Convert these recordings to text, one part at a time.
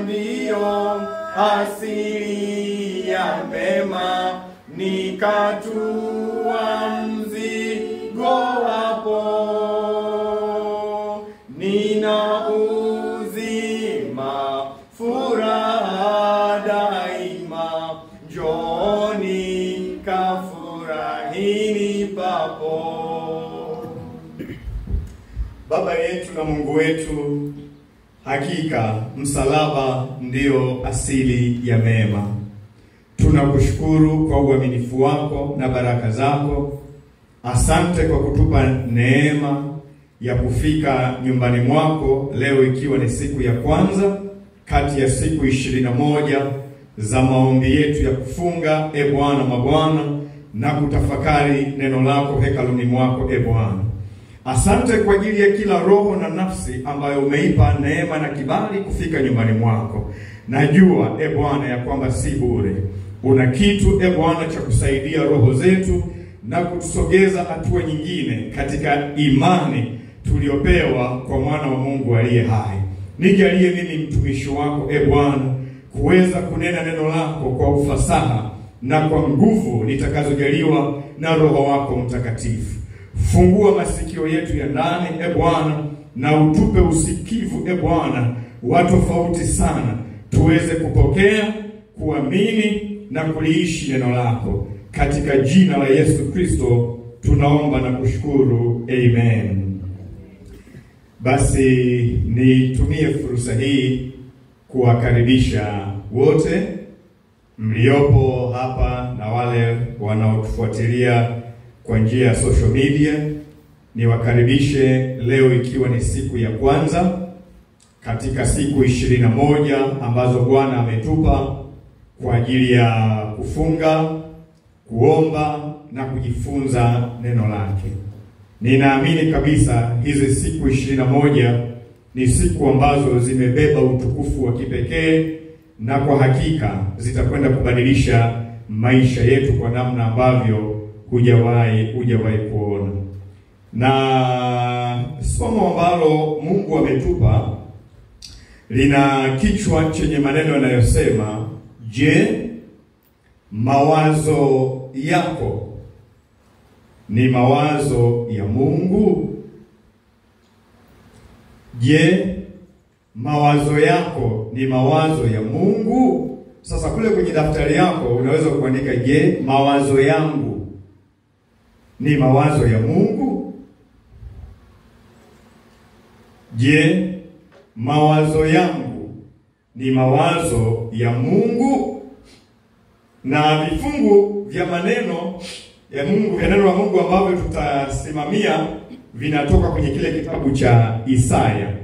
Ndio asili ya mema, nikatua mzigo wapo. Nina uzima, furaha daima, njooni kafurahini papo. Baba yetu na Mungu wetu, hakika msalaba ndio asili ya mema. Tunakushukuru kwa uaminifu wako na baraka zako. Asante kwa kutupa neema ya kufika nyumbani mwako leo, ikiwa ni siku ya kwanza kati ya siku 21 za maombi yetu ya kufunga, Bwana mabwana, na kutafakari neno lako hekaluni mwako, Bwana. Asante kwa ajili ya kila roho na nafsi ambayo umeipa neema na kibali kufika nyumbani mwako. Najua Bwana ya kwamba si bure. Una kitu Bwana cha kusaidia roho zetu na kutusogeza hatua nyingine katika imani tuliopewa kwa mwana wa Mungu aliye hai. Nijalie mimi mtumishi wako Bwana kuweza kunena neno lako kwa ufasaha na kwa nguvu nitakazojaliwa na Roho wako Mtakatifu. Fungua masikio yetu ya ndani Bwana, na utupe usikivu Bwana wa tofauti sana, tuweze kupokea, kuamini na kuliishi neno lako. Katika jina la Yesu Kristo tunaomba na kushukuru, amen. Basi nitumie fursa hii kuwakaribisha wote mliopo hapa na wale wanaotufuatilia kwa njia ya social media. Niwakaribishe leo, ikiwa ni siku ya kwanza katika siku 21 ambazo Bwana ametupa kwa ajili ya kufunga, kuomba na kujifunza neno lake. Ninaamini kabisa hizi siku 21 ni siku ambazo zimebeba utukufu wa kipekee, na kwa hakika zitakwenda kubadilisha maisha yetu kwa namna ambavyo hujawahi kuona. Na somo ambalo Mungu ametupa lina kichwa chenye maneno yanayosema, je, mawazo yako ni mawazo ya Mungu? Je, mawazo yako ni mawazo ya Mungu? Sasa kule kwenye daftari yako unaweza kuandika, je, mawazo yangu ni mawazo ya Mungu? Je, mawazo yangu ni mawazo ya Mungu? Na vifungu vya maneno ya Mungu, vya neno la Mungu ambavyo tutasimamia vinatoka kwenye kile kitabu cha Isaya,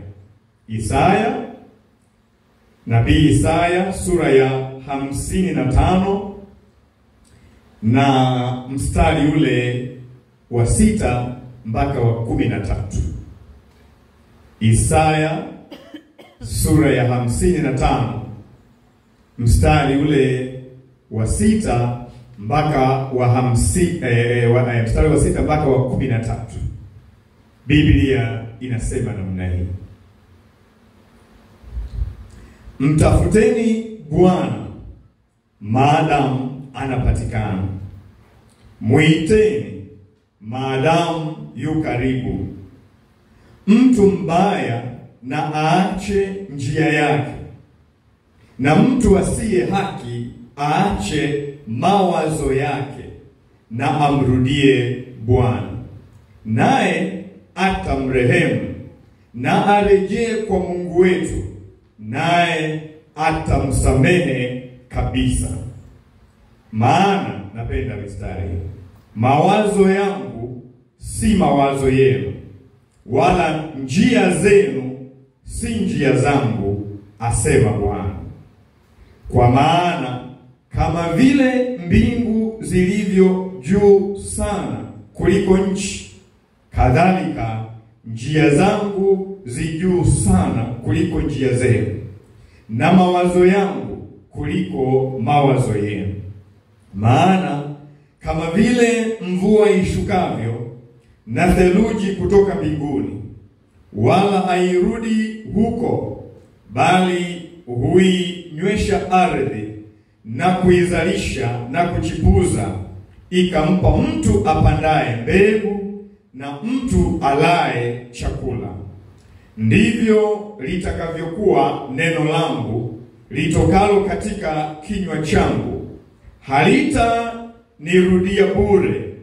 Nabii Isaya sura ya 55 na mstari ule wa 6 mpaka wa 13. Isaya sura ya 55 mstari ule wa 6 mpaka wa mstari wa 6 mpaka wa 13. Biblia inasema namna hii: Mtafuteni Bwana maadamu anapatikana, muiteni maadamu yu karibu. Mtu mbaya na aache njia yake, na mtu asiye haki aache mawazo yake, na amrudie Bwana, naye atamrehemu, na arejee kwa Mungu wetu, naye atamsamehe kabisa. Maana napenda mistari, mawazo yangu si mawazo yenu, wala njia zenu si njia zangu, asema Bwana. Kwa maana kama vile mbingu zilivyo juu sana kuliko nchi, kadhalika njia zangu zi juu sana kuliko njia zenu, na mawazo yangu kuliko mawazo yenu. Maana kama vile mvua ishukavyo na theluji kutoka mbinguni, wala hairudi huko bali huinywesha ardhi na kuizalisha na kuchipuza, ikampa mtu apandaye mbegu na mtu alaye chakula. Ndivyo litakavyokuwa neno langu litokalo katika kinywa changu, halitanirudia bure,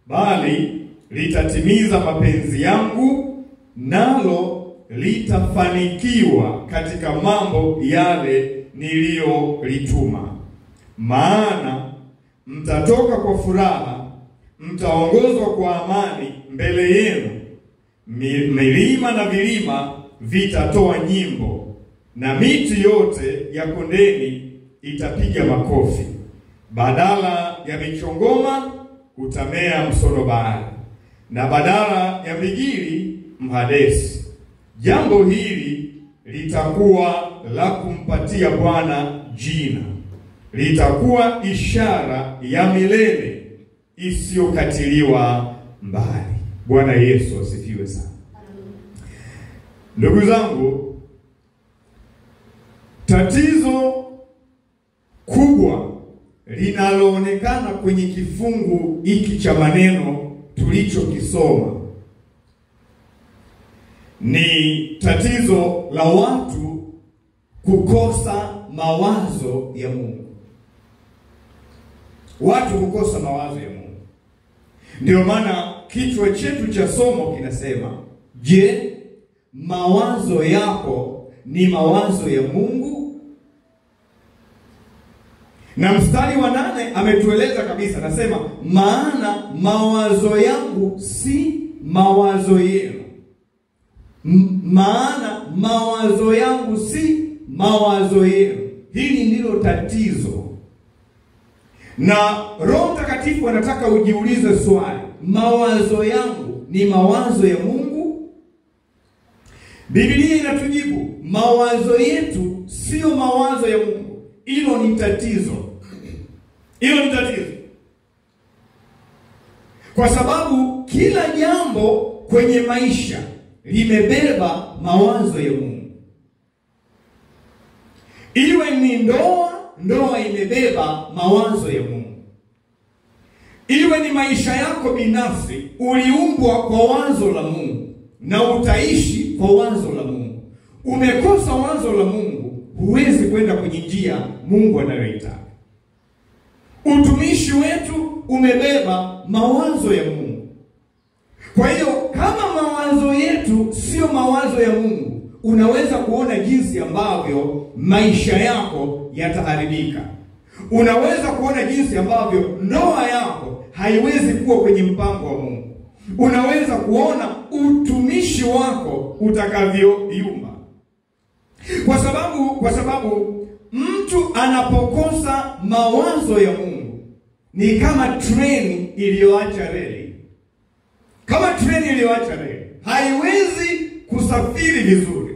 bali litatimiza mapenzi yangu, nalo litafanikiwa katika mambo yale niliyolituma. Maana mtatoka kwa furaha, mtaongozwa kwa amani mbele yenu. Milima na vilima vitatoa nyimbo, na miti yote ya kondeni itapiga makofi. Badala ya michongoma utamea msonobari, na badala ya migili mhadesi. Jambo hili litakuwa la kumpatia Bwana jina, litakuwa ishara ya milele isiyokatiliwa mbali. Bwana Yesu asifiwe sana. Ndugu zangu, tatizo kubwa linaloonekana kwenye kifungu hiki cha maneno tulichokisoma ni tatizo la watu kukosa mawazo ya Mungu. Watu kukosa mawazo ya Mungu. Ndio maana kichwa chetu cha somo kinasema, je, mawazo yako ni mawazo ya Mungu? Na mstari wa 8 ametueleza kabisa, anasema maana mawazo yangu si mawazo yenu. Maana mawazo yangu si mawazo yenu. Hili ndilo tatizo. Na Roho Mtakatifu anataka ujiulize swali, mawazo yangu ni mawazo ya Mungu? Biblia inatujibu, mawazo yetu sio mawazo ya Mungu. Hilo ni tatizo. Hilo ni tatizo. Kwa sababu kila jambo kwenye maisha limebeba mawazo ya Mungu. Iwe ni ndoa, ndoa imebeba mawazo ya Mungu. Iwe ni maisha yako binafsi, uliumbwa kwa wazo la Mungu na utaishi kwa wazo la Mungu. Umekosa wazo la Mungu, huwezi kwenda kwenye njia Mungu anayoitaka. Utumishi wetu umebeba mawazo ya Mungu. Kwa hiyo kama mawazo yetu sio mawazo ya Mungu, unaweza kuona jinsi ambavyo maisha yako yataharibika. Unaweza kuona jinsi ambavyo ndoa yako haiwezi kuwa kwenye mpango wa Mungu. Unaweza kuona utumishi wako utakavyoyumba. Kwa sababu mtu anapokosa mawazo ya Mungu ni kama treni iliyoacha reli. Kama treni iliyoacha reli, haiwezi kusafiri vizuri.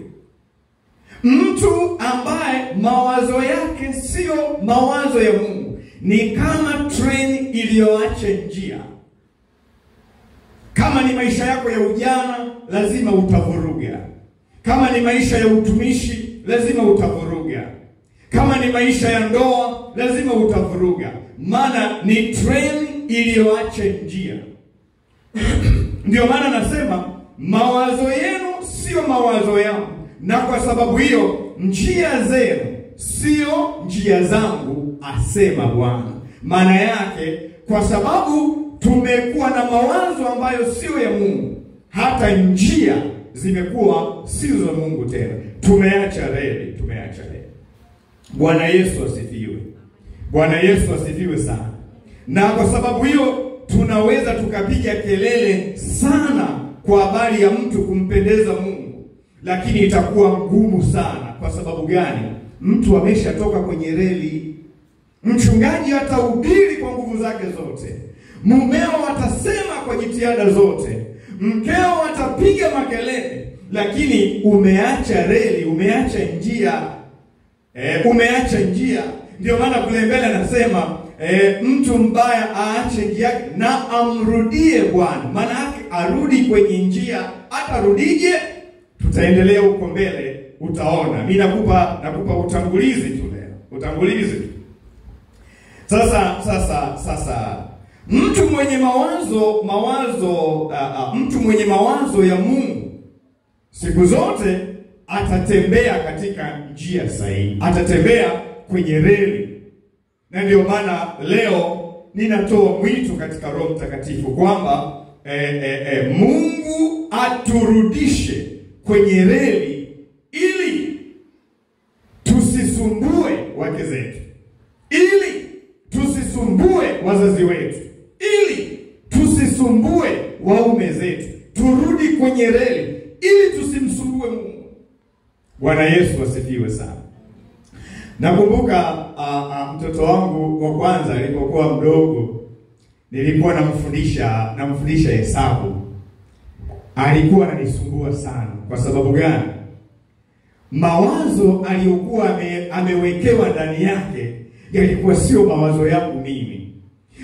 Mtu ambaye mawazo yake sio mawazo ya Mungu ni kama treni iliyoacha njia. Kama ni maisha yako ya ujana, lazima utavuruga. Kama ni maisha ya utumishi, lazima utavuruga. Kama ni maisha ya ndoa, lazima utavuruga. Maana ni treni iliyoacha njia. Ndio maana nasema mawazo yenu sio mawazo yangu, na kwa sababu hiyo njia zenu sio njia zangu, asema Bwana. Maana yake, kwa sababu tumekuwa na mawazo ambayo sio ya Mungu, hata njia zimekuwa sio za Mungu tena. Tumeacha reli. Bwana Yesu asifiwe. Bwana Yesu asifiwe sana. Na kwa sababu hiyo tunaweza tukapiga kelele sana kwa habari ya mtu kumpendeza Mungu, lakini itakuwa ngumu sana. Kwa sababu gani? Mtu ameshatoka kwenye reli. Mchungaji atahubiri kwa nguvu zake zote, mumeo atasema kwa jitihada zote, mkeo atapiga makelele, lakini umeacha reli, umeacha njia. Umeacha njia. Ndio maana kule mbele anasema mtu mbaya aache njia yake na amrudie Bwana. Maana yake arudi kwenye njia. Atarudije? Tutaendelea huko mbele utaona. Mimi nakupa utangulizi tu leo. Utangulizi tu. Sasa mtu mwenye mawazo ya Mungu siku zote atatembea katika njia sahihi. Atatembea kwenye reli. Na ndio maana leo ninatoa mwito katika Roho Mtakatifu kwamba Mungu aturudishe kwenye reli ili tusisumbue wake zetu, ili tusisumbue wazazi wetu, ili tusisumbue waume zetu. Turudi kwenye reli ili tusimsumbue Mungu. Bwana Yesu asifiwe sana. Nakumbuka mtoto wangu wa kwanza alipokuwa mdogo, nilikuwa namfundisha hesabu. Alikuwa ananisumbua sana. Kwa sababu gani? Mawazo aliyokuwa amewekewa ndani yake yalikuwa sio mawazo yangu mimi.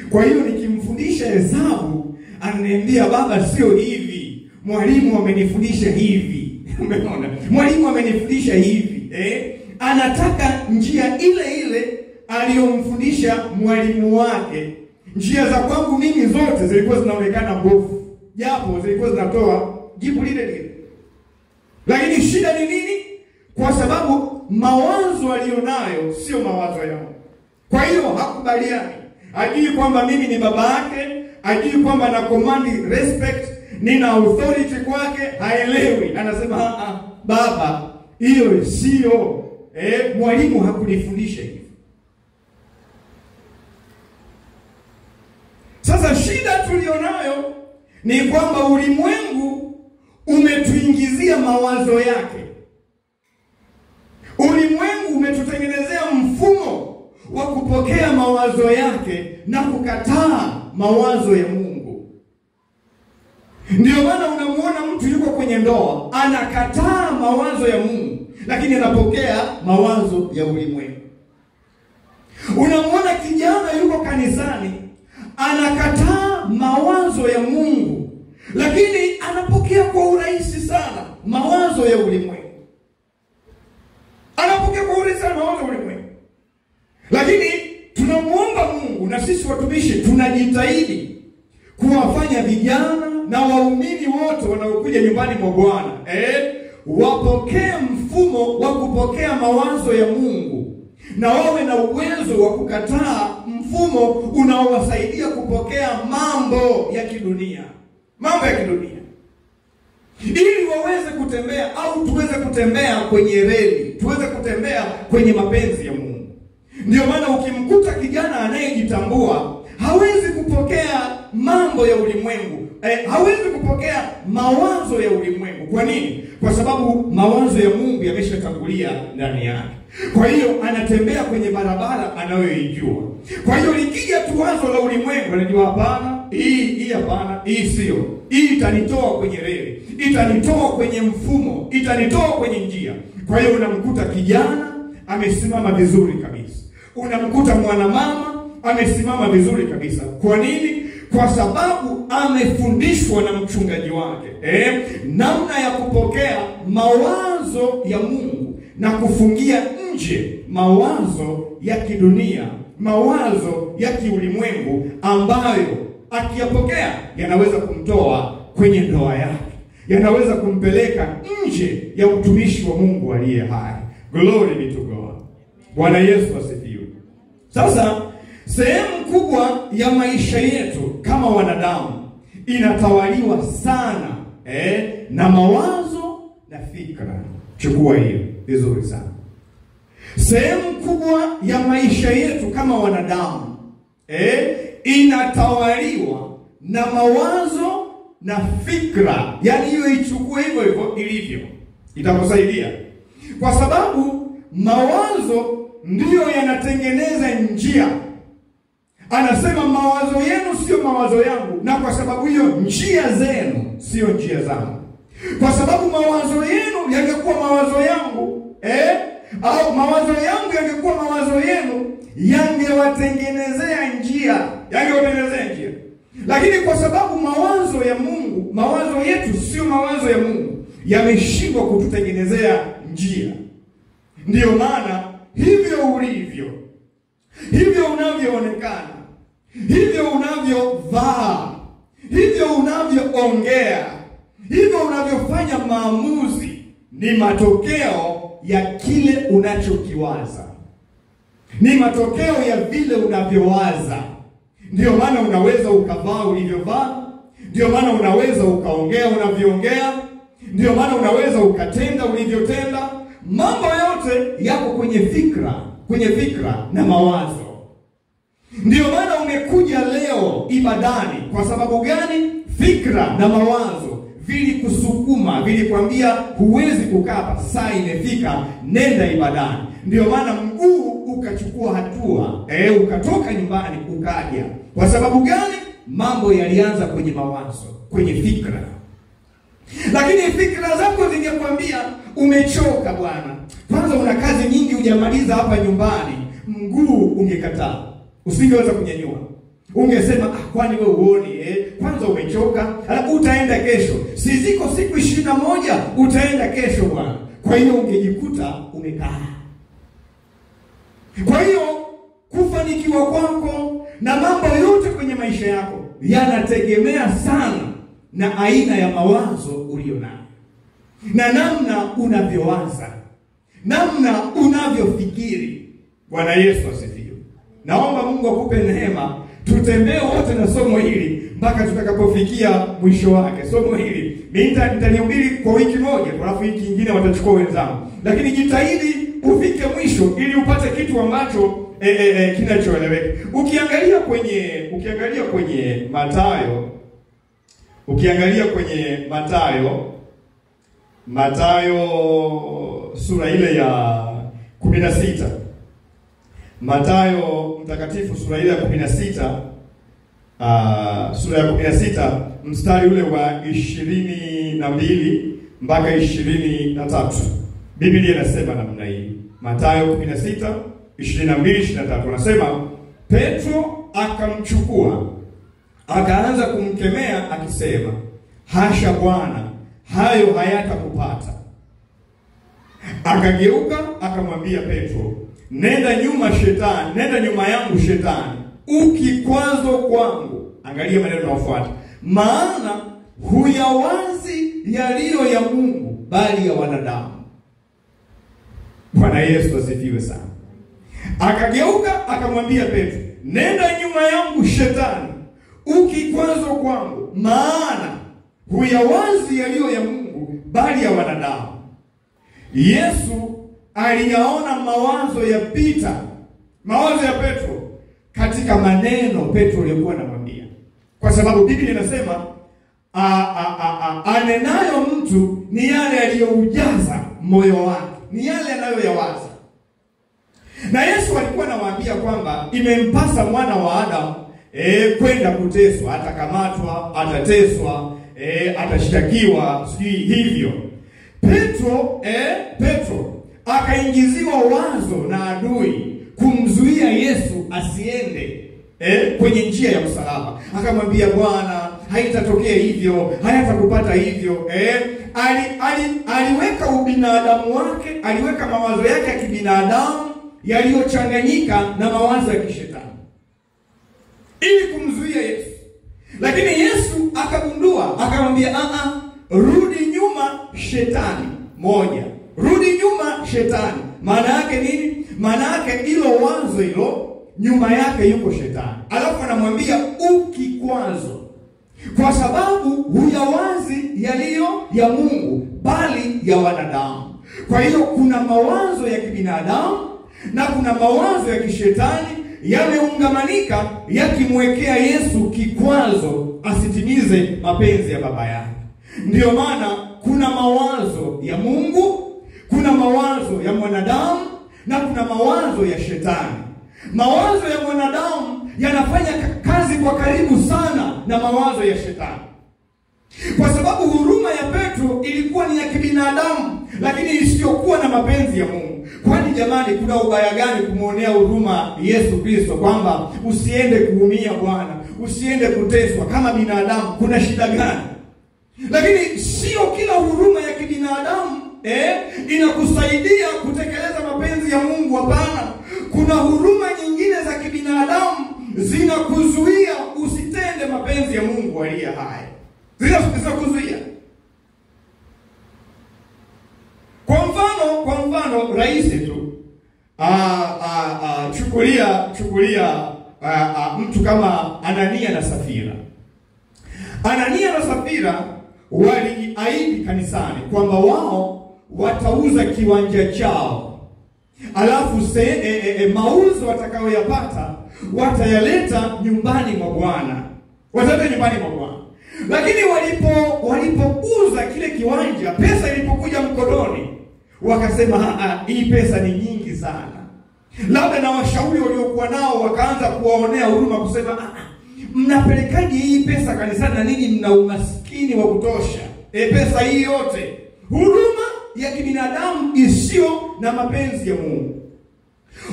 Kwa hiyo nikimfundisha hesabu, ananiambia, baba, sio hivi. Mwalimu amenifundisha hivi. Umeona? Mwalimu amenifundisha hivi. Anataka njia ile ile aliyomfundisha mwalimu wake. Njia za kwangu mimi zote zilikuwa zinaonekana mbovu, japo zilikuwa zinatoa jibu lile lile. Lakini shida ni nini? Kwa sababu mawazo alionayo sio mawazo yangu. Kwa hiyo hakubaliani. Ajui kwamba mimi ni baba yake, ajui kwamba na command respect, nina authority kwake, haelewi. Anasema, baba, hiyo sio. Mwalimu hakunifundisha hivi. Sasa shida tulionayo ni kwamba ulimwengu umetuingizia mawazo yake. Ulimwengu umetutengenezea mfumo wa kupokea mawazo yake na kukataa mawazo ya Mungu. Ndio maana unamuona mtu yuko kwenye ndoa, anakataa mawazo ya Mungu, lakini anapokea mawazo ya ulimwengu. Unamuona kijana yuko kanisani, anakataa mawazo ya Mungu, lakini anapokea kwa urahisi sana mawazo ya ulimwengu. Anapokea kwa urahisi sana mawazo ya ulimwengu. Lakini tunamuomba Mungu, na sisi watumishi tunajitahidi kuwafanya vijana na waumini wote wanaokuja nyumbani mwa Bwana wapokee mfumo wa kupokea mawazo ya Mungu, na wawe na uwezo wa kukataa mfumo unaowasaidia kupokea mambo ya kidunia. Mambo ya kidunia. Ili waweze kutembea, au tuweze kutembea kwenye reli, tuweze kutembea kwenye mapenzi ya Mungu. Ndio maana ukimkuta kijana anayejitambua, hawezi kupokea mambo ya ulimwengu. Hawezi kupokea mawazo ya ulimwengu. Kwa nini? Kwa sababu mawazo ya Mungu yameshatangulia ndani yake. Kwa hiyo anatembea kwenye barabara anayoijua. Kwa hiyo likija tu wazo la ulimwengu, anajua hapana, hii hapana, hii sio. Hii itanitoa kwenye reli, itanitoa kwenye mfumo, itanitoa kwenye njia. Kwa hiyo unamkuta kijana amesimama vizuri kabisa. Unamkuta mwanamama amesimama vizuri kabisa. Kwa nini? Kwa sababu amefundishwa na mchungaji wake namna ya kupokea mawazo ya Mungu na kufungia nje mawazo ya kidunia, mawazo ya kiulimwengu ambayo akiyapokea yanaweza kumtoa kwenye ndoa yake, yanaweza kumpeleka nje ya utumishi wa Mungu aliye hai. Glory be to God. Bwana Yesu asifiwe. Sasa sehemu kubwa ya maisha yetu kama wanadamu inatawaliwa sana na mawazo na fikra. Chukua hiyo vizuri sana. Sehemu kubwa ya maisha yetu kama wanadamu inatawaliwa na mawazo na fikra. Yaani hiyo ichukue hivyo hivyo ilivyo. Itakusaidia. Kwa sababu mawazo ndiyo yanatengeneza njia. Anasema mawazo yenu sio mawazo yangu, na kwa sababu hiyo njia zenu sio njia zangu. Kwa sababu mawazo yenu yangekuwa mawazo yangu, au mawazo yangu yangekuwa mawazo yenu, yangewatengenezea njia, Lakini kwa sababu mawazo ya Mungu, mawazo yetu sio mawazo ya Mungu, yameshindwa kututengenezea njia. Ndiyo maana hivyo ulivyo, hivyo unavyoonekana, hivyo unavyovaa, hivyo unavyoongea, hivyo unavyofanya maamuzi ni matokeo ya kile unachokiwaza. Ni matokeo ya vile unavyowaza. Ndiyo maana unaweza ukavaa ulivyovaa, ndiyo maana unaweza ukaongea unavyoongea, ndiyo maana unaweza ukatenda ulivyotenda. Mambo yote yako kwenye fikra na mawazo. Ndiyo maana umekuja leo ibadani. Kwa sababu gani? Fikra na mawazo vilikusukuma, vilikwambia huwezi kukaa, saa imefika, nenda ibadani. Ndiyo maana mguu ukachukua hatua, ukatoka nyumbani ukaja. Kwa sababu gani? Mambo yalianza kwenye mawazo, kwenye fikra. Lakini fikra zako zingekwambia umechoka bwana, kwanza una kazi nyingi hujamaliza hapa nyumbani, mguu ungekataa, usingeweza kunyanyua. Ungesema kwani wewe uone kwanza umechoka, utaenda kesho. Si ziko siku 21, utaenda kesho bwana. Kwa hiyo ungejikuta umekaa. Kwa hiyo kufanikiwa kwako na mambo yote kwenye maisha yako yanategemea sana na aina ya mawazo ulionayo, na namna unavyowaza, namna unavyofikiri. Bwana Yesu asifiwe. Naomba Mungu akupe neema tutembee wote na somo hili mpaka tutakapofikia mwisho wake. Somo hili nitalihubiri kwa wiki moja, alafu wiki nyingine watachukua wenzangu. Lakini jitahidi ufike mwisho ili upate kitu ambacho kinachoeleweka. Ukiangalia kwenye Mathayo sura ile ya 16. Mathayo mtakatifu sura ile ya 16, sura ya 16 mstari ule wa 22 mpaka 23. Biblia inasema namna hii. Mathayo 16 22-23 anasema, Petro akamchukua akaanza kumkemea akisema, hasha Bwana, hayo hayatakupata. Akageuka akamwambia Petro, nenda nyuma yangu Shetani, ukikwazo kwangu. Angalia maneno yanayofuata, maana huyawazi yaliyo ya Mungu bali ya wanadamu. Bwana Yesu asifiwe sana. Akageuka akamwambia Petro, nenda nyuma yangu Shetani, ukikwazo kwangu, maana huyawazi yaliyo ya Mungu bali ya wanadamu. Yesu aliyaona mawazo ya Petro katika maneno Petro aliyokuwa anamwambia. Kwa sababu Biblia inasema anenayo mtu ni yale aliyoujaza moyo wake, ni yale anayoyawaza. Na Yesu alikuwa anawaambia kwamba imempasa mwana wa Adamu kwenda kuteswa, atakamatwa, atateswa, atashtakiwa, sijui hivyo. Petro akaingiziwa wazo na adui kumzuia Yesu asiende kwenye njia ya msalaba. Akamwambia, Bwana, haitatokea hivyo, hayatakupata hivyo. Aliweka ubinadamu wake, aliweka mawazo yake ya kibinadamu yaliyochanganyika na mawazo ya kishetani ili kumzuia Yesu. Lakini Yesu akagundua, akamwambia, rudi nyuma Shetani. Rudi nyuma Shetani. Maana yake nini? Maana yake hilo wazo hilo nyuma yake yuko Shetani. Alafu anamwambia ukikwazo, kwa sababu huyawazi yaliyo ya Mungu bali ya wanadamu. Kwa hiyo kuna mawazo ya kibinadamu na kuna mawazo ya kishetani yameungamanika, yakimwekea Yesu kikwazo asitimize mapenzi ya Baba yake. Ndiyo maana kuna mawazo ya Mungu, kuna mawazo ya mwanadamu na kuna mawazo ya shetani. Mawazo ya mwanadamu yanafanya kazi kwa karibu sana na mawazo ya shetani. Kwa sababu huruma ya Petro ilikuwa ni ya kibinadamu, lakini isiyokuwa na mapenzi ya Mungu. Kwani jamani, kuna ubaya gani kumuonea huruma Yesu Kristo kwamba usiende kuumia Bwana, usiende kuteswa kama binadamu? Kuna shida gani? Lakini sio kila huruma ya kibinadamu inakusaidia kutekeleza mapenzi ya Mungu. Hapana. Kuna huruma nyingine za kibinadamu zinakuzuia usitende mapenzi ya Mungu aliye hai. Zinakuzuia. Kwa mfano rahisi tu. Chukulia mtu kama Anania na Safira. Anania na Safira waliahidi kanisani kwamba wao watauza kiwanja chao. Alafu mauzo watakayoyapata watayaleta nyumbani mwa Bwana. Wataleta nyumbani mwa Bwana. Lakini walipouza kile kiwanja, pesa ilipokuja mkononi, wakasema hii pesa ni nyingi sana. Labda na washauri waliokuwa nao wakaanza kuwaonea huruma kusema mnapelekaje hii pesa kanisani na nini mna umaskini wa kutosha? Pesa hii yote. Huruma ya kibinadamu isiyo na mapenzi ya Mungu.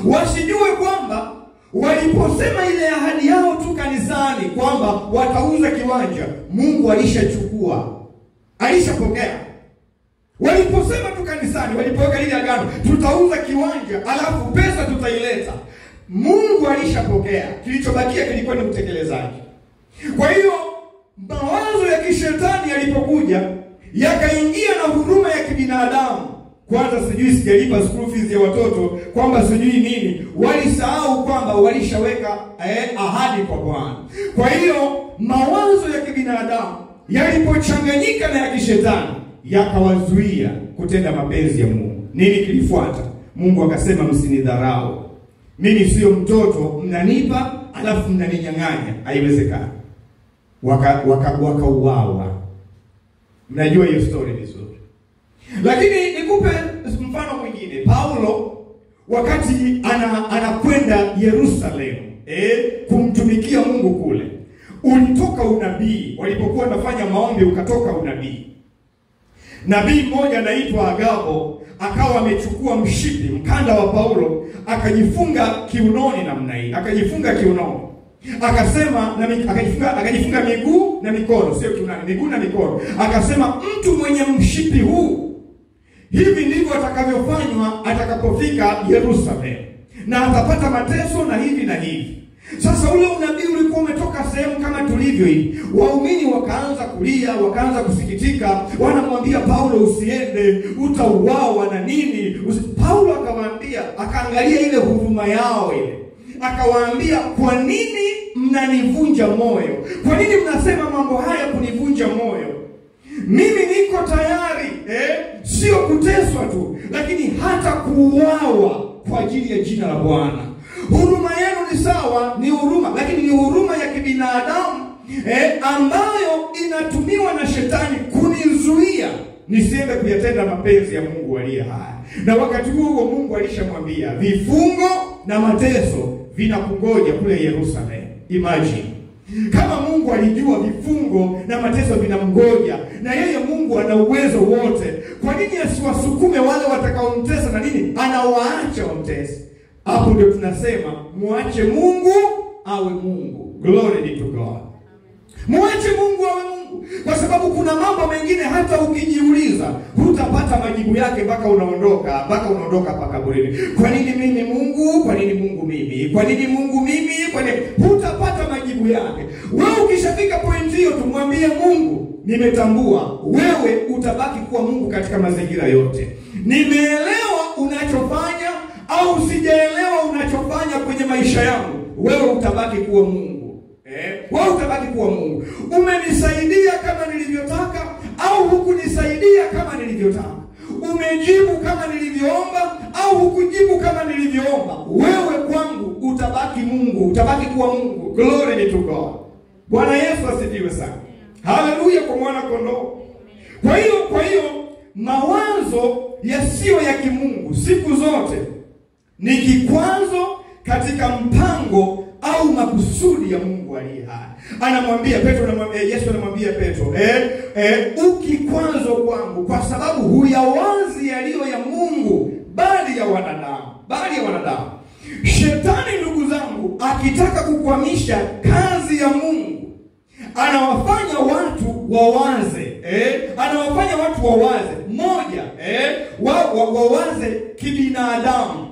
Wasijue kwamba waliposema ile ahadi yao tu kanisani kwamba watauza kiwanja, Mungu alishachukua. Alishapokea. Waliposema tu kanisani, walipoweka ile agano, tutauza kiwanja, alafu pesa tutaileta, Mungu alishapokea. Kilichobakia kilikuwa ni utekelezaji. Kwa hiyo mawazo ya kishetani yalipokuja, yakaingia na huruma ya kibinadamu. Kwanza sijui sijalipa school fees ya watoto, kwamba sijui nini, walisahau kwamba walishaweka ahadi kwa Bwana. Kwa hiyo mawazo ya kibinadamu yalipochanganyika na ya kishetani, yakawazuia kutenda mapenzi ya Mungu. Nini kilifuata? Mungu akasema msinidharau. Mimi sio mtoto mnanipa alafu mnaninyang'anya. Haiwezekani. Wakauawa. Mnajua hiyo story vizuri. Lakini nikupe mfano mwingine. Paulo wakati anakwenda Yerusalemu kumtumikia Mungu kule, ulitoka unabii. Walipokuwa wanafanya maombi ukatoka unabii. Nabii mmoja anaitwa Agabo akawa amechukua mshipi, mkanda wa Paulo, akajifunga kiunoni namna hii. Akajifunga kiunoni. Akasema akajifunga miguu na mikono, sio kiunoni, miguu na mikono. Akasema mtu mwenye mshipi huu, hivi ndivyo atakavyofanywa atakapofika Yerusalemu, na atapata mateso na hivi na hivi. Sasa ule unabii ulikuwa umetoka sehemu kama tulivyo hivi. Waumini wakaanza kulia, wakaanza kusikitika, wanamwambia Paulo usiende, utauawa na nini. Paulo akawaambia, akaangalia ile huruma yao ile. Akawaambia, kwa nini mnanivunja moyo? Kwa nini mnasema mambo haya kunivunja moyo? Mimi niko tayari, sio kuteswa tu, lakini hata kuuawa kwa ajili ya jina la Bwana. Huruma yenu ni sawa, ni huruma, lakini ni huruma ya kibinadamu ambayo inatumiwa na shetani kunizuia nisiende kuyatenda mapenzi ya Mungu aliye hai. Na wakati huo Mungu alishamwambia vifungo na mateso vinakungoja kule Yerusalemu. Imagine. Kama Mungu alijua vifungo na mateso vinamngoja, na yeye Mungu ana uwezo wote, kwa nini asiwasukume wale watakaomtesa na nini? Anawaacha wamtese. Hapo ndio tunasema muache Mungu awe Mungu. Glory be to God. Muache Mungu awe Mungu. Kwa sababu kuna mambo mengine hata ukijiuliza hutapata majibu yake mpaka unaondoka hapa kaburini. Kwa nini mimi Mungu? Kwa nini Mungu mimi? Kwa nini Mungu mimi? Kwa nini? Hutapata majibu yake. Wewe ukishafika point hiyo, tumwambie Mungu, nimetambua wewe utabaki kuwa Mungu katika mazingira yote. Nimeelewa unachofanya au sijaelewa unachofanya kwenye maisha yangu, wewe utabaki kuwa Mungu. Wewe utabaki kuwa Mungu. Umenisaidia kama nilivyotaka au hukunisaidia kama nilivyotaka. Umejibu kama nilivyoomba au hukujibu kama nilivyoomba. Wewe kwangu utabaki Mungu, utabaki kuwa Mungu. Glory be to God. Bwana Yesu asifiwe sana. Haleluya kwa mwana kondoo. Kwa hiyo mawazo yasiyo ya kimungu siku zote ni kikwazo katika mpango au makusudi ya Mungu aliye hai. Anamwambia Petro, Yesu anamwambia Petro, ukikwazo kwangu kwa sababu huyawazi yaliyo ya Mungu bali ya wanadamu. Shetani, ndugu zangu, akitaka kukwamisha kazi ya Mungu, anawafanya watu wawaze, anawafanya watu wawaze. Moja, wawaze kibinadamu.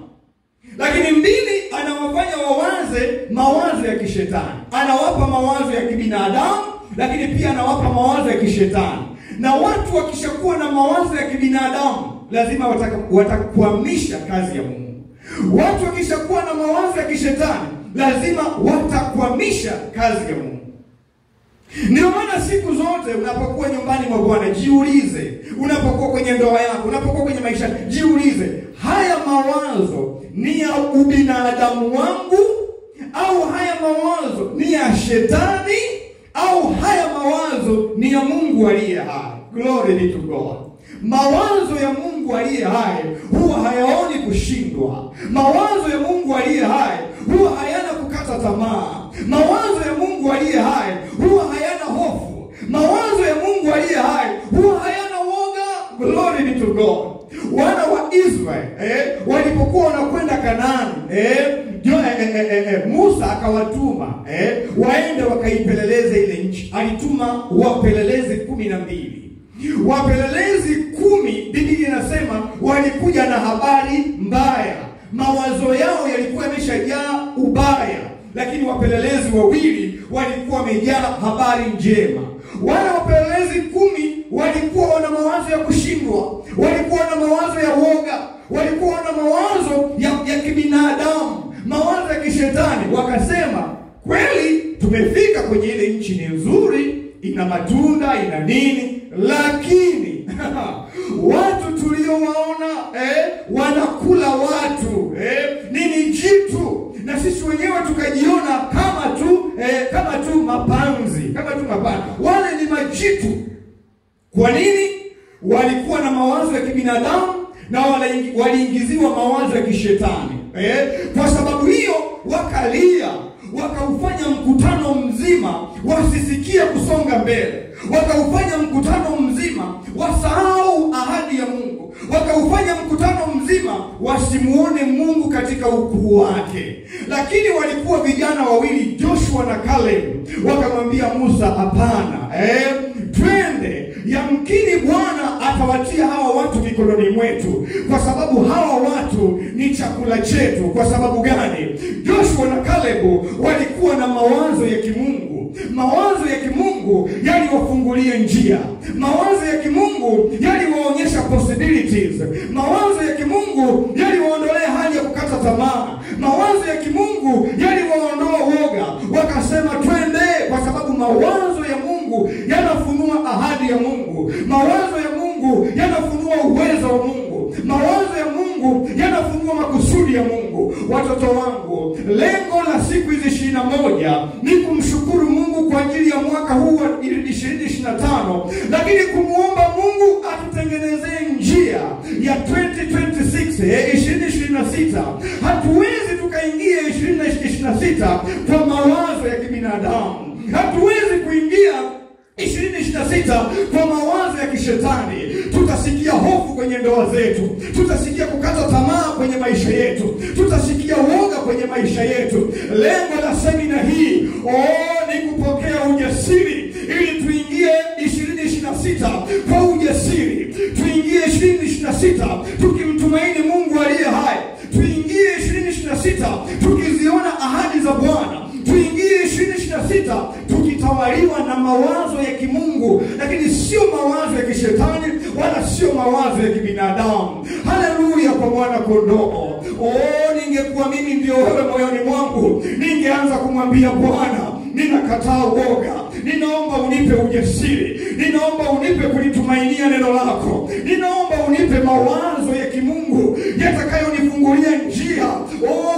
Lakini mbili, anawafanya wawaze mawazo ya kishetani. Anawapa mawazo ya kibinadamu, lakini pia anawapa mawazo ya kishetani. Na watu wakishakuwa na mawazo ya kibinadamu, lazima watakwamisha kazi ya Mungu. Watu wakishakuwa na mawazo ya kishetani, lazima watakwamisha kazi ya Mungu. Ndio maana siku zote unapokuwa nyumbani mwa Bwana, jiulize. Unapokuwa kwenye ndoa yako, unapokuwa kwenye maisha, jiulize, haya mawazo ni ya ubinadamu wangu, au haya mawazo ni ya shetani, au haya mawazo ni ya Mungu aliye hai? Glory be to God. Mawazo ya Mungu aliye hai huwa hayaoni kushindwa. Mawazo ya Mungu aliye hai huwa hayana kukata tamaa. Mawazo ya Mungu aliye hai huwa hayana hofu. Mawazo ya Mungu aliye hai huwa hayana woga. Glory be to God. Wana wa Israeli walipokuwa wanakwenda Kanaani, Musa akawatuma waende wakaipeleleze ile nchi. Alituma wapelelezi 12. Wapelelezi 10, Biblia inasema walikuja na habari mbaya. Mawazo yao yalikuwa yameshajaa ubaya, lakini wapelelezi 2 walikuwa wamejaa habari njema. Wale wapelelezi 10 walikuwa wana mawazo ya kushindwa, walikuwa na mawazo ya woga, walikuwa na mawazo ya kibinadamu, mawazo ya kishetani. Wakasema, kweli tumefika kwenye ile nchi, ni nzuri, ina matunda, ina nini, lakini watu tuliowaona wanakula watu, ni mijitu, na sisi wenyewe tukajiona kama tu mapanzi, wale ni majitu. Kwa nini? Walikuwa na mawazo ya kibinadamu na waliingiziwa mawazo ya kishetani. Kwa sababu hiyo wakalia, wakaufanya mkutano mzima wasisikie kusonga mbele. Wakaufanya mkutano mzima wasahau ahadi ya Mungu. Wakaufanya mkutano mzima wasimuone Mungu katika ukuu wake. Lakini walikuwa vijana 2, Joshua na Caleb. Wakamwambia Musa, hapana, twende, yamkini Bwana atawatia hawa watu mikononi mwetu, kwa sababu hawa watu ni chakula chetu. Kwa sababu gani? Joshua na Caleb walikuwa na mawazo ya kimungu. Mawazo ya kimungu yaliwafungulia njia. Mawazo ya kimungu yaliwaonyesha possibilities. Mawazo ya kimungu yaliwaondolea hali ya kukata tamaa. Mawazo ya kimungu yaliwaondoa woga. Wakasema twende, kwa sababu mawazo ya Mungu yanafunua ahadi ya Mungu. Mawazo ya Mungu yanafunua uwezo wa Mungu. Mawazo ya Mungu yanafunua makusudi ya Mungu. Watoto wangu, lengo la siku hizi 21 ni kumshukuru Mungu kwa ajili ya mwaka huu wa 2025, lakini kumuomba Mungu atutengenezee njia ya 2026. Hatuwezi tukaingia 2026 kwa mawazo ya kibinadamu. Hatuwezi kuingia 2026 kwa mawazo ya kishetani. Tutasikia hofu kwenye ndoa zetu, tutasikia kukata tamaa kwenye maisha yetu, tutasikia woga kwenye maisha yetu. Lengo la semina hii ni kupokea ujasiri ili tuingie 2026 kwa ujasiri. Tuingie 2026 tukimtumaini Mungu aliye hai. Tuingie 2026 tukiziona ahadi za Bwana. Tuingie 2026 tukitawaliwa na mawazo ya kimungu, lakini sio mawazo ya kishetani wala sio mawazo ya kibinadamu. Haleluya kwa mwana kondoo. Ningekuwa mimi ndio wewe moyoni mwangu, ningeanza kumwambia Bwana, ninakataa woga. Ninaomba unipe ujasiri. Ninaomba unipe kulitumainia neno lako. Ninaomba unipe mawazo ya kimungu yatakayonifungulia njia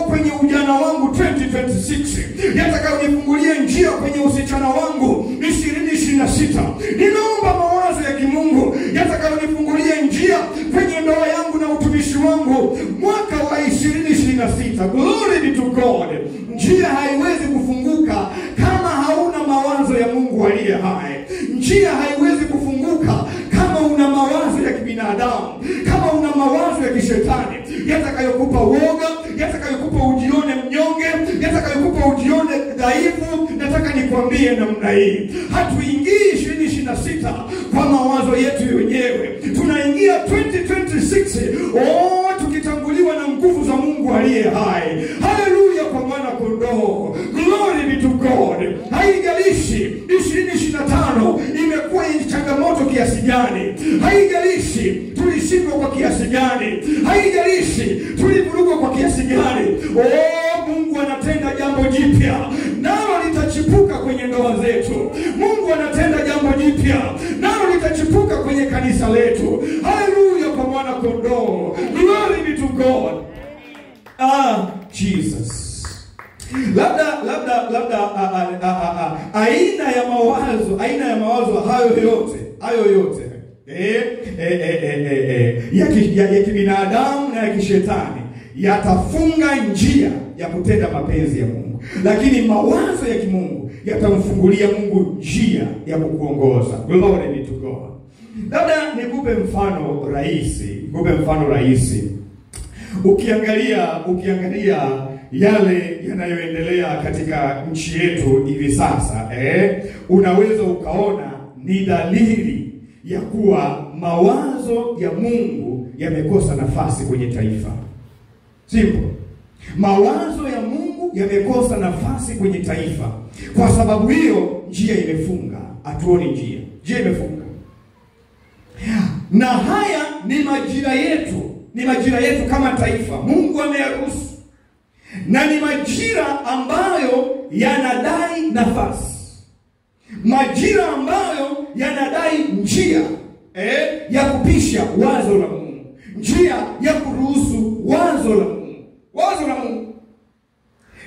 kwenye ujana wangu 2026. Yatakayonifungulia njia kwenye usichana wangu 2026. Ninaomba mawazo ya kimungu yatakayonifungulia njia kwenye ndoa yangu na utumishi wangu mwaka wa 2026. Glory be to God. Njia haiwezi kufunguka kama hauna mawazo ya Mungu aliye hai. Njia haiwezi kufunguka kama una mawazo ya kibinadamu, kama una mawazo ya kishetani yatakayokupa woga, yatakayokupa ujione mnyonge, yatakayokupa ujione dhaifu. Nataka nikwambie nikwambie namna hii, hatuingii 2026 kwa mawazo yetu wenyewe. Tunaingia 2026 tukitanguliwa na nguvu za Mungu aliye hai. Haleluya kwa mwana kondoo. Glory be to God. Haijalishi 2025 imekuwa changamoto kiasi gani, haijalishi tulishindwa kwa kiasi gani, haijalishi tulivurugwa kwa kiasi gani, Mungu anatenda jambo jipya, nalo litachipuka kwenye ndoa zetu. Mungu anatenda jambo jipya, nalo litachipuka kwenye kanisa letu. Haleluya kwa mwana kondoo. Glory be to God. Jesus. Labda aina ya mawazo hayo yote ya kibinadamu na ya kishetani yatafunga njia ya kutenda mapenzi ya Mungu, lakini mawazo ya kimungu yatamfungulia Mungu njia ya kukuongoza. Glory be to God. Labda nikupe mfano rahisi. Ukiangalia yale yanayoendelea katika nchi yetu hivi sasa, unaweza ukaona ni dalili ya kuwa mawazo ya Mungu yamekosa nafasi kwenye taifa. Simple. Mawazo ya Mungu yamekosa nafasi kwenye taifa. Kwa sababu hiyo njia imefunga. Hatuoni njia. Njia imefunga. Na haya ni majira yetu. Ni majira yetu kama taifa. Mungu ameyaruhusu. Na ni majira ambayo yanadai nafasi. Majira ambayo yanadai njia ya kupisha wazo la Mungu. Njia ya kuruhusu wazo la Mungu. Wazo la Mungu.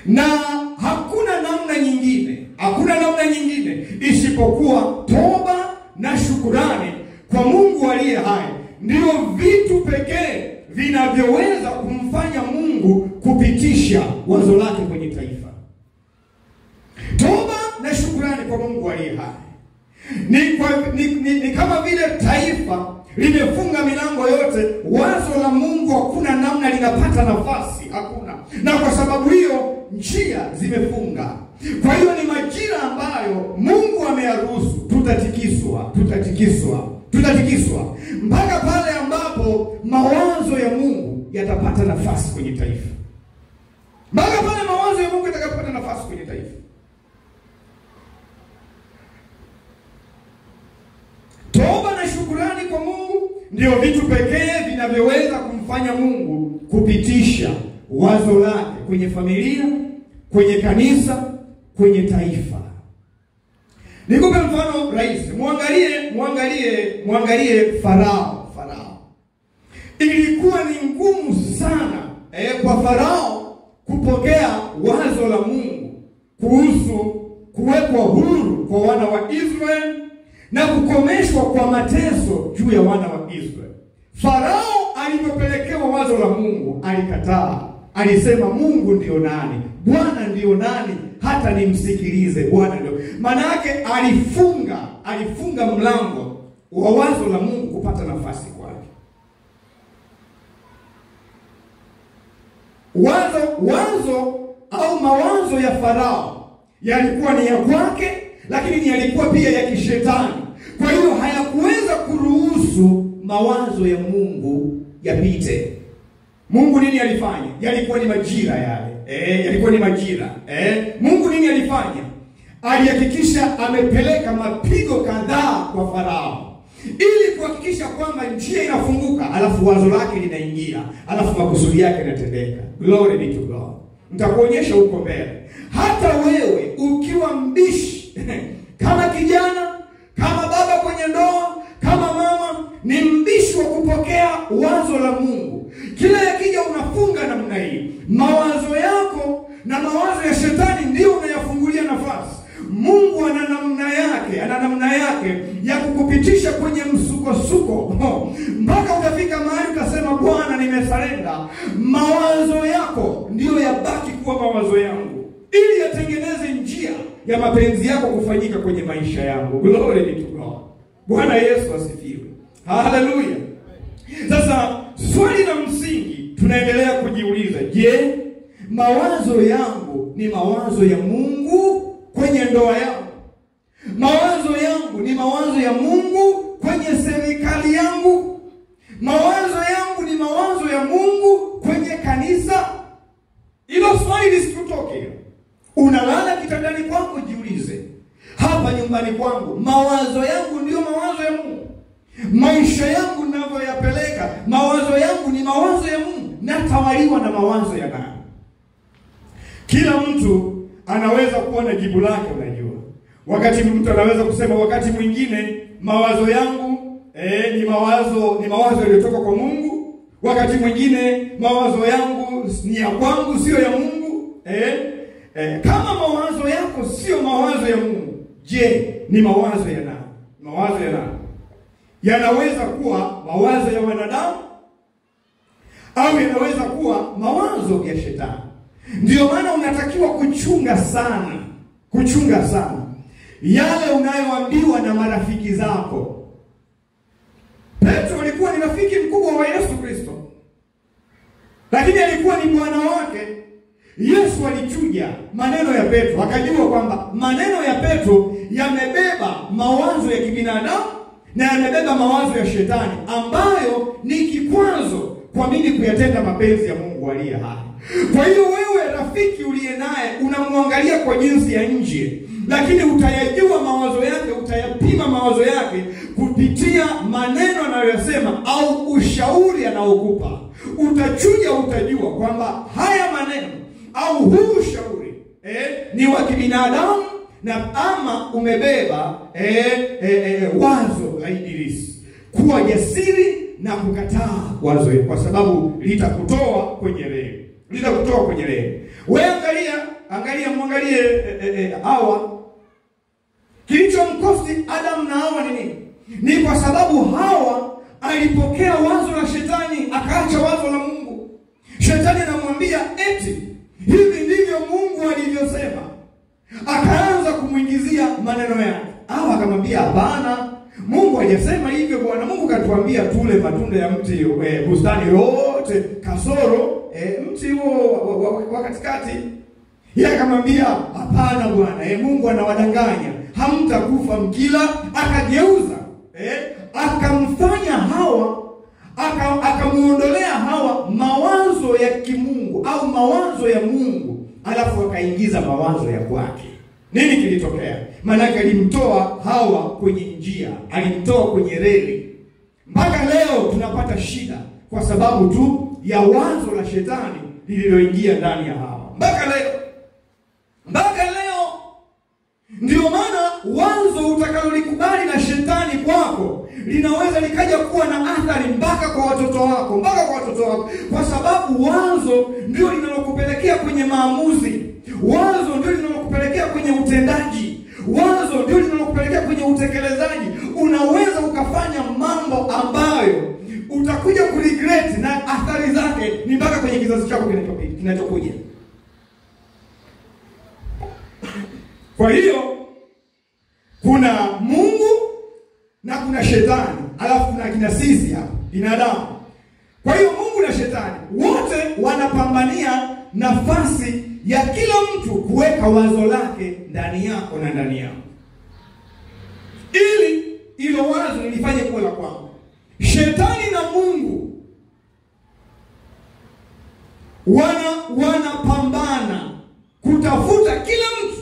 Na hakuna namna nyingine isipokuwa toba na shukurani kwa Mungu aliye hai. Ndio vitu pekee vinavyoweza kumfanya Mungu kupitisha wazo lake kwenye taifa. Toba na shukrani kwa Mungu aliye hai. Ni kama vile taifa limefunga milango yote, wazo la Mungu hakuna namna linapata nafasi, hakuna. Na kwa sababu hiyo njia zimefunga. Kwa hiyo ni majira ambayo Mungu ameyaruhusu. Tutatikiswa mpaka pale ambapo mawazo ya Mungu yatapata nafasi kwenye taifa. Mpaka pale mawazo ya Mungu yatakapata nafasi kwenye taifa. Toba na shukrani kwa Mungu ndio vitu pekee vinavyoweza kumfanya Mungu kupitisha wazo lake kwenye familia, kwenye kanisa, kwenye taifa. Nikupe mfano rahisi. Muangalie Farao. Ilikuwa ni ngumu sana kwa Farao kupokea wazo la Mungu kuhusu kuwekwa huru kwa wana wa Israeli na kukomeshwa kwa mateso juu ya wana wa Israeli. Farao alipopelekewa wazo la Mungu alikataa. Alisema Mungu ndio nani? Bwana ndio nani hata nimsikilize? Bwana ndio. Maana yake alifunga mlango wa wazo la Mungu kupata nafasi kwake. Wazo au mawazo ya Farao yalikuwa ni ya kwake, lakini yalikuwa pia ya kishetani. Kwa hiyo hayakuweza kuruhusu mawazo ya Mungu yapite. Mungu nini alifanya? Yalikuwa ni majira yale. Yalikuwa ni majira. Mungu nini alifanya? Alihakikisha amepeleka mapigo kadhaa kwa Farao ili kuhakikisha kwamba njia inafunguka, alafu wazo lake linaingia, alafu makusudi yake yanatendeka. Glory be to God. Nitakuonyesha huko mbele. Hata wewe ukiwa mbishi kama kijana, kama baba kwenye ndoa, kama mama, ni mbishi wa kupokea wazo la Mungu. Kila yakija unafunga namna hii. Mawazo yako na mawazo ya shetani ndio unayafungulia nafasi. Mungu ana namna yake ya kukupitisha kwenye msukosuko mpaka utafika mahali utasema Bwana nimesarenda. Mawazo yako ndio yabaki kuwa mawazo yangu, ili yatengeneze njia ya mapenzi yako kufanyika kwenye maisha yangu. Glory be to God. Bwana Yesu asifiwe. Haleluya. Sasa swali la msingi tunaendelea kujiuliza, je, mawazo yangu ni mawazo ya Mungu kwenye ndoa yangu? mawazo ya Mungu kwenye serikali yangu? Mawazo yangu ni mawazo ya Mungu kwenye kanisa? Hilo swali lisikutoke. Unalala kitandani kwako, jiulize, hapa nyumbani kwangu mawazo yangu ndio mawazo ya Mungu? Maisha yangu ninavyoyapeleka, mawazo yangu ni mawazo ya Mungu? Natawaliwa na mawazo ya nani? Kila mtu anaweza kuwa na jibu lake. Unajua, wakati mtu anaweza kusema wakati mwingine mawazo yangu ni mawazo yaliyotoka kwa Mungu, wakati mwingine mawazo yangu ni ya kwangu, sio ya Mungu. Kama mawazo yako sio mawazo ya Mungu, je, ni mawazo ya nani? Mawazo ya nani? Yanaweza kuwa mawazo ya wanadamu au yanaweza kuwa mawazo ya shetani. Ndio maana unatakiwa kuchunga sana yale unayoambiwa na marafiki zako. Petro alikuwa ni rafiki mkubwa wa Yesu Kristo, lakini alikuwa ni bwana wake. Yesu alichuja maneno ya Petro, akajua kwamba maneno ya Petro yamebeba mawazo ya kibinadamu na yamebeba mawazo ya shetani, ambayo ni kikwazo kwa mimi kuyatenda mapenzi ya Mungu aliye hai. Kwa hiyo wewe rafiki uliye naye unamwangalia kwa jinsi ya nje, lakini utayajua mawazo yake, utayapima mawazo yake kupitia maneno anayosema au ushauri anaokupa. Utachuja, utajua kwamba haya maneno au huu ushauri ni wa kibinadamu na ama umebeba wazo la Ibilisi. Kuwa jasiri na kukataa wazo hilo, kwa sababu litakutoa kwenye reli. Wewe mwangalie Hawa. Kilichomkosti Adam na Hawa ni nini? Ni kwa sababu Hawa alipokea wazo la shetani, akaacha wazo la Mungu. Shetani anamwambia eti hivi ndivyo Mungu alivyosema, akaanza kumwingizia maneno yake. Hawa akamwambia hapana, Mungu hajasema hivyo bwana. Mungu katuambia tule matunda ya mti bustani yote kasoro mti huo wa katikati. Yeye akamwambia hapana bwana, Mungu anawadanganya, hamtakufa mkila. Akageuza akamfanya Hawa, akamuondolea Hawa mawazo ya kimungu au mawazo ya Mungu, alafu akaingiza mawazo ya kwake. Nini kilitokea? Maana alimtoa Hawa kwenye njia, alimtoa kwenye reli. Mpaka leo tunapata shida kwa sababu tu ya wazo la shetani lililoingia ndani ya Hawa. Mpaka leo. Ndio maana wazo utakalolikubali na shetani kwako linaweza likaja kuwa na athari mpaka kwa watoto wako, kwa sababu wazo ndio linalokupelekea kwenye maamuzi. Wazo ndio linalokupelekea kwenye utendaji. Wazo ndio linalokupelekea kwenye utekelezaji. Unaweza ukafanya mambo ambayo utakuja kuregret na athari zake ni mpaka kwenye kizazi chako kinachokuja. Kwa hiyo kuna Mungu na kuna shetani, alafu kuna kina sisi hapa binadamu. Kwa hiyo Mungu na shetani wote wanapambania nafasi ya kila mtu kuweka wazo lake ndani yako na ndani yako, ili ilo wazo lifanye kuwa la kwangu. Shetani na Mungu wanapambana kutafuta kila mtu.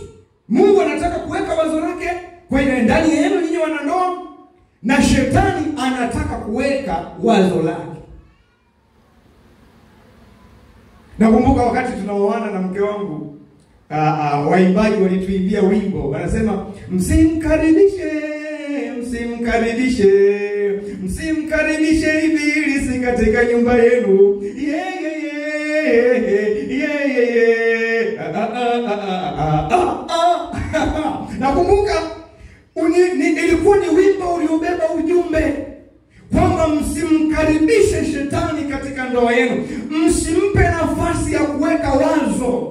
Mungu anataka kuweka wazo lake kwenye ndani yenu nyinyi wanandoa, na shetani anataka kuweka wazo lake. Nakumbuka wakati tunaoana na mke wangu, waimbaji walituimbia wimbo, wanasema msimkaribishe ibilisi katika nyumba yenu. Nakumbuka ilikuwa ni wimbo uliobeba ujumbe kwamba msimkaribishe shetani katika ndoa yenu, msimpe nafasi ya kuweka wazo.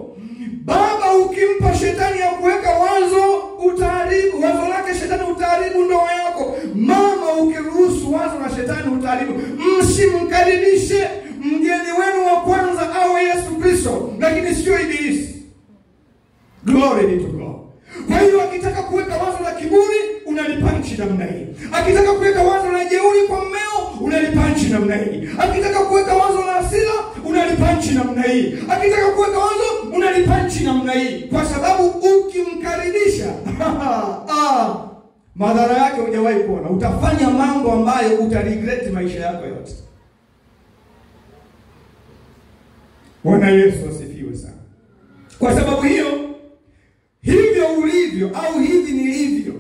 Baba, ukimpa shetani ya kuweka wazo, utaharibu wazo lake shetani, utaharibu ndoa yako. Mama, ukiruhusu wazo la shetani, utaharibu. Msimkaribishe. Mgeni wenu wa kwanza awe Yesu Kristo, lakini sio ibilisi. Glory be to God. Kwa hiyo akitaka kuweka wazo la kiburi, unalipunch unalipanchi namna hii. Akitaka kuweka wazo la jeuri kwa mmeo, unalipanchi namna hii. Akitaka kuweka wazo la hasira, unalipanchi namna hii. Akitaka kuweka wazo, unalipanchi namna hii. Kwa sababu ukimkaribisha madhara yake hujawahi kuona. Utafanya mambo ambayo utaregret maisha yako yote. Bwana Yesu asifiwe sana. Kwa sababu hiyo, hivyo ulivyo au hivi nilivyo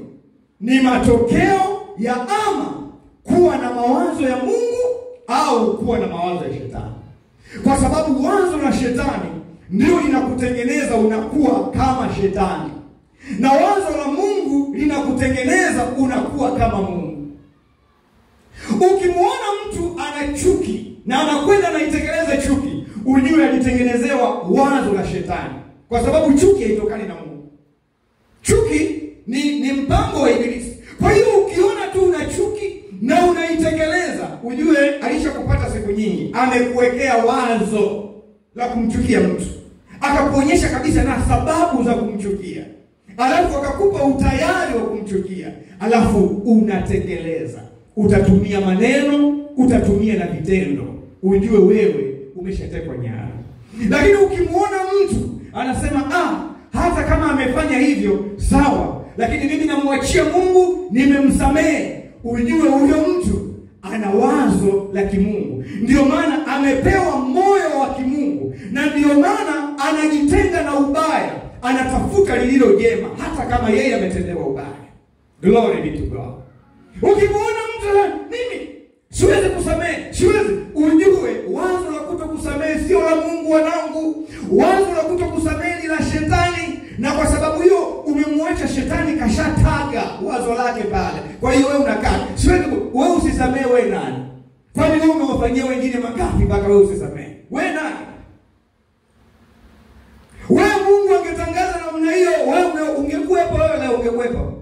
ni matokeo ya ama kuwa na mawazo ya Mungu au kuwa na mawazo ya shetani. Kwa sababu wazo la shetani ndio linakutengeneza unakuwa kama shetani, na wazo la Mungu linakutengeneza unakuwa kama Mungu. Ukimwona mtu ana chuki na anakwenda anaitekeleza chuki, ujue alitengenezewa wazo la shetani, kwa sababu chuki haitokani na Mungu. Chuki ni mpango wa Ibilisi. Kwa hiyo ukiona tu una chuki na unaitekeleza, ujue alishakupata siku nyingi. Amekuwekea wazo la kumchukia mtu, akakuonyesha kabisa na sababu za kumchukia, alafu akakupa utayari wa kumchukia, alafu unatekeleza. Utatumia maneno, utatumia na vitendo, ujue wewe umeshatekwa nyara. Lakini ukimwona mtu anasema hata kama amefanya hivyo sawa, lakini mimi namwachia Mungu, nimemsamehe, ujue huyo mtu ana wazo la kimungu. Ndio maana amepewa moyo wa kimungu, na ndio maana anajitenga na ubaya, anatafuta lililo jema hata kama yeye ametendewa ubaya. Glory be to God. Ukimwona mtu mimi siwezi kusamehe, siwezi, ujue wazo la kutokusamehe sio la Mungu wanangu. Wazo la kutokusamehe ni la shetani, na kwa sababu hiyo umemwacha shetani kashataga wazo lake pale. Kwa hiyo wewe unakaa, siwezi, wewe usisamehe, wewe nani? Kwani wewe umewafanyia wengine mangapi mpaka wewe usisamehe? Wewe nani? Wewe Mungu angetangaza namna hiyo, wewe ungekuwepo, wewe leo ungekuwepo.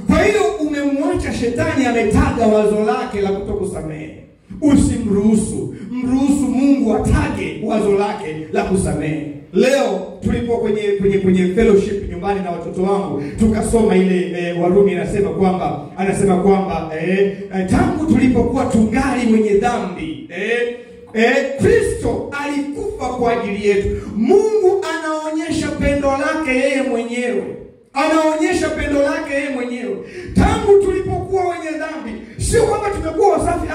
Kwa hiyo umemwacha shetani ametaga wazo lake la kutokusamehe. Usimruhusu, mruhusu Mungu atage wazo lake la kusamehe. Leo tulipo kwenye fellowship nyumbani na watoto wangu, tukasoma ile Warumi anasema kwamba tangu tulipokuwa tungali wenye dhambi, Kristo alikufa kwa ajili yetu. Mungu anaonyesha pendo lake yeye mwenyewe. Anaonyesha pendo lake yeye mwenyewe. Tangu tulipokuwa wenye dhambi, sio kwamba tumekuwa wasafi,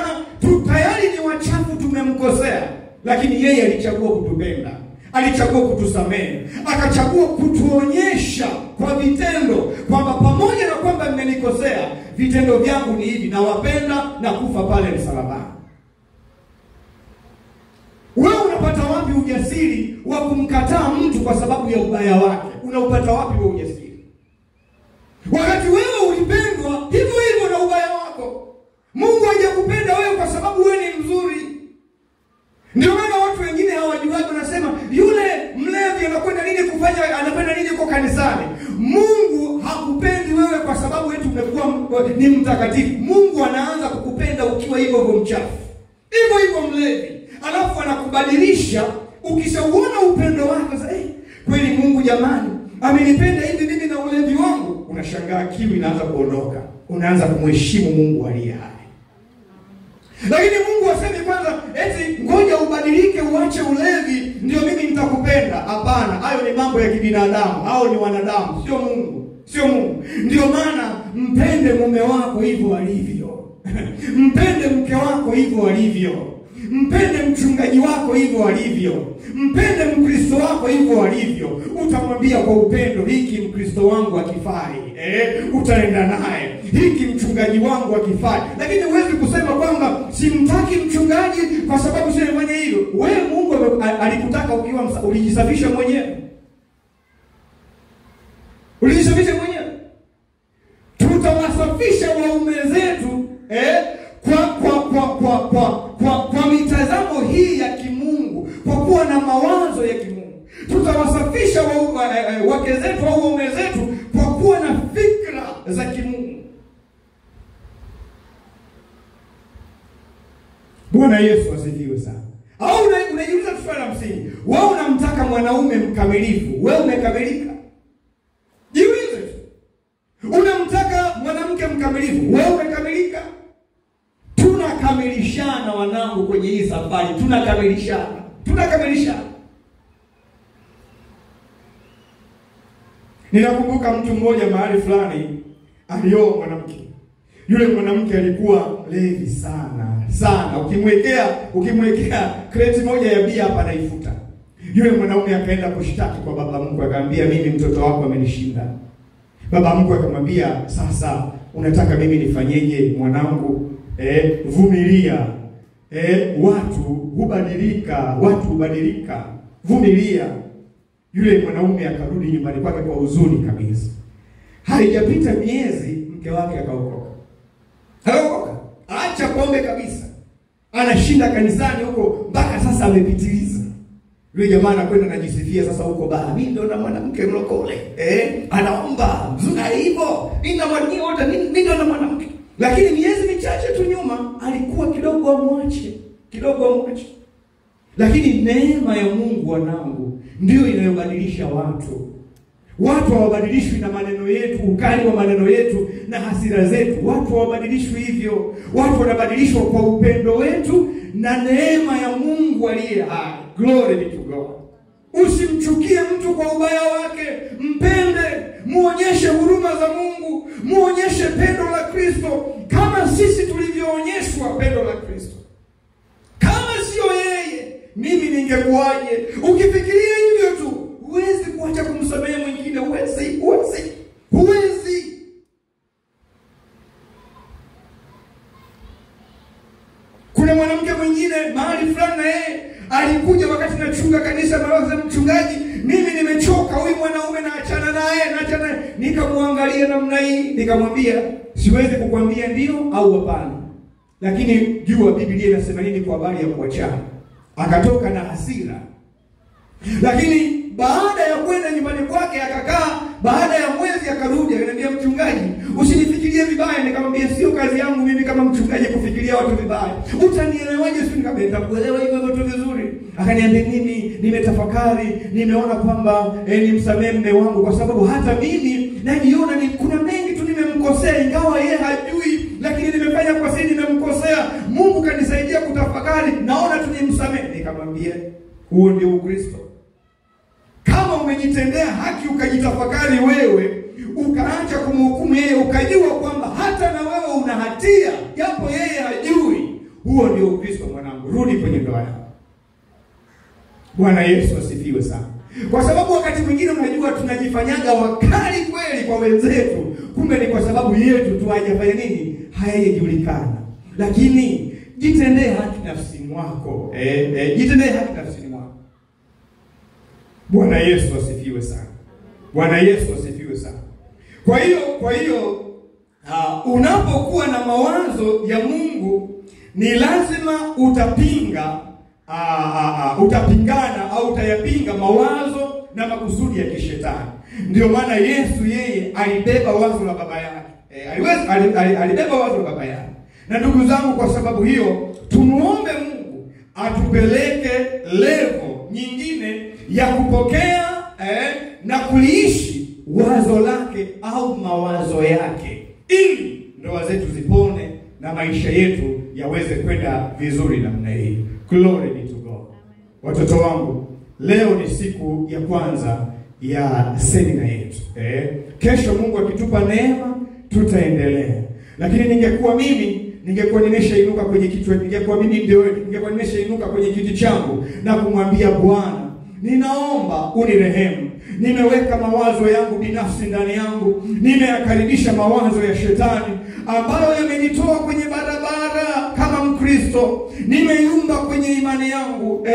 tayari ni wachafu, tumemkosea, lakini yeye alichagua kutupenda. Alichagua kutusamehe, akachagua kutuonyesha kwa vitendo kwamba pamoja na kwamba mmenikosea, vitendo vyangu ni hivi, na wapenda na kufa pale msalabani. Wewe unapata wapi ujasiri wa kumkataa mtu kwa sababu ya ubaya wake? Unaupata wapi wewe ujasiri? Wakati wewe ulipendwa hivyo hivyo na ubaya wako. Mungu hajakupenda wewe kwa sababu wewe ni mzuri. Ndio maana watu wengine hawajui, wanasema yule mlevi anakwenda nini kufanya, anakwenda nini kwa kanisani. Mungu hakupendi wewe kwa sababu eti umekuwa ni mtakatifu. Mungu anaanza kukupenda ukiwa hivyo mchafu, hivyo hivyo mlevi, alafu anakubadilisha. Ukishauona upendo wake sasa, kweli Mungu jamani amenipenda hivi mimi na ulevi wangu, unashangaa kiu inaanza kuondoka, unaanza kumheshimu Mungu aliye hai. Lakini Mungu asemi kwanza eti ngoja ubadilike uache ulevi ndio mimi nitakupenda. Hapana, hayo ni mambo ya kibinadamu, hao ni wanadamu, sio Mungu. Sio Mungu. Ndio maana mpende mume wako hivyo alivyo. Mpende mke wako hivyo alivyo. Mpende mchungaji wako hivyo alivyo. Mpende Mkristo wako hivyo alivyo. Utamwambia kwa upendo, hiki Mkristo wangu akifai, utaenda naye. Hiki mchungaji wangu akifai. Lakini huwezi kusema kwamba simtaki mchungaji kwa sababu sifanye hivyo. Wewe Mungu alikutaka ukiwa ulijisafisha mwenyewe. Ulijisafisha mwenyewe. Tutawasafisha waume zetu kwa mitazamo hii ya kimungu, kwa kuwa na mawazo ya kimungu. Tutawasafisha wake zetu au waume zetu kwa kuwa na fikra za kimungu. Bwana Yesu asifiwe sana. Au unajiuliza swali la msingi, wewe unamtaka mwanaume mkamilifu, wewe umekamilika? Jiulize. Unamtaka mwanamke mkamilifu, mkamilifu, wewe umekamilika. Tunakamilishana wanangu kwenye hii safari, tunakamilishana. Ninakumbuka mtu mmoja mahali fulani alioa mwanamke. Yule mwanamke alikuwa mlevi sana. Ukimwekea kreti moja ya bia hapa anaifuta. Yule mwanaume akaenda kushtaki kwa baba mkwe, akamwambia mimi mtoto wako amenishinda. Baba mkwe akamwambia sasa unataka mimi nifanyeje mwanangu? Vumilia. Watu hubadilika. Vumilia. Yule mwanaume akarudi nyumbani kwake kwa huzuni kabisa. Haijapita miezi mke wake akaokoka. Acha pombe kabisa. Anashinda kanisani huko mpaka sasa amepitiliza. Yule jamaa anakwenda anajisifia sasa huko baa. Mimi ndo na mwanamke mlokole. Anaomba mzuri hivyo. Mimi ndo na mwanamke. Lakini miezi michache tu nyuma alikuwa kidogo amwache. Lakini neema ya Mungu wanangu ndio inayobadilisha watu. Watu hawabadilishwi na maneno yetu, ukali wa maneno yetu na hasira zetu. Watu hawabadilishwi hivyo. Watu wanabadilishwa kwa upendo wetu na neema ya Mungu aliye hai. Glory be to God. Usimchukie mtu kwa ubaya wake, mpende, muonyeshe huruma za Mungu, muonyeshe pendo la Kristo kama sisi tulivyoonyeshwa pendo la Kristo. Kama sio yeye, mimi ningekuaje? Ukifikiria hivyo tu, huwezi kuacha kumsamehe mwingine, huwezi. Kuna mwanamke mwingine mahali fulani na yeye alikuja wakati nachunga kanisa na mchungaji, mimi nimechoka huyu mwanaume naachana naye. Nikamwangalia namna hii, nikamwambia siwezi kukwambia ndio au hapana, lakini jua Biblia inasema nini kwa habari ya kuachana. Akatoka na hasira. Lakini baada ya kwenda nyumbani kwake akakaa, baada ya mwezi akarudi akaniambia mchungaji, usinifikirie vibaya. Nikamwambia sio kazi yangu mimi kama mchungaji kufikiria watu vibaya. Utanielewaje? Sio nikamwambia kuelewa hivyo vitu vizuri. Akaniambia mimi nimetafakari, nimeona kwamba nimsamehe mume wangu kwa sababu hata mimi najiona kuna mengi tu nimemkosea ingawa yeye hajui, lakini nimefanya kwa siri nimemkosea. Mungu kanisaidia kutafakari, naona tu nimsamehe. Nikamwambia huo ndio Ukristo. Kama umejitendea haki ukajitafakari wewe, ukaacha kumhukumu yeye, ukajua kwamba hata na wewe una hatia japo yeye hajui, huo ndio Ukristo mwanangu. Rudi kwenye ndoa yako. Bwana Yesu asifiwe sana. Kwa sababu wakati mwingine unajua tunajifanyaga wakali kweli kwa wenzetu, kumbe ni kwa sababu yetu tu hajafanya nini? Hayajulikana. Lakini jitendee haki nafsini mwako. Jitendee haki nafsini mwako. Bwana Yesu asifiwe sana. Kwa hiyo unapokuwa na mawazo ya Mungu ni lazima utapingana au utayapinga mawazo na makusudi ya kishetani. Ndio maana Yesu yeye alibeba wazo la baba yake. Alibeba wazo la baba yake. Na ndugu zangu, kwa sababu hiyo tumuombe Mungu atupeleke level nyingine ya kupokea na kuliishi wazo lake au mawazo yake, ili ndoa zetu zipone na maisha yetu yaweze kwenda vizuri namna hii. Glory be to God. Watoto wangu, leo ni siku ya kwanza ya semina yetu. Kesho Mungu akitupa neema tutaendelea. Lakini ningekuwa nimeshainuka kwenye kichwa, ningekuwa nimeshainuka kwenye kiti changu na kumwambia Bwana, ninaomba unirehemu. Nimeweka mawazo yangu binafsi ndani yangu, nimeyakaribisha mawazo ya shetani ambayo yamenitoa kwenye barabara kama Mkristo. Nimeyumba kwenye imani yangu,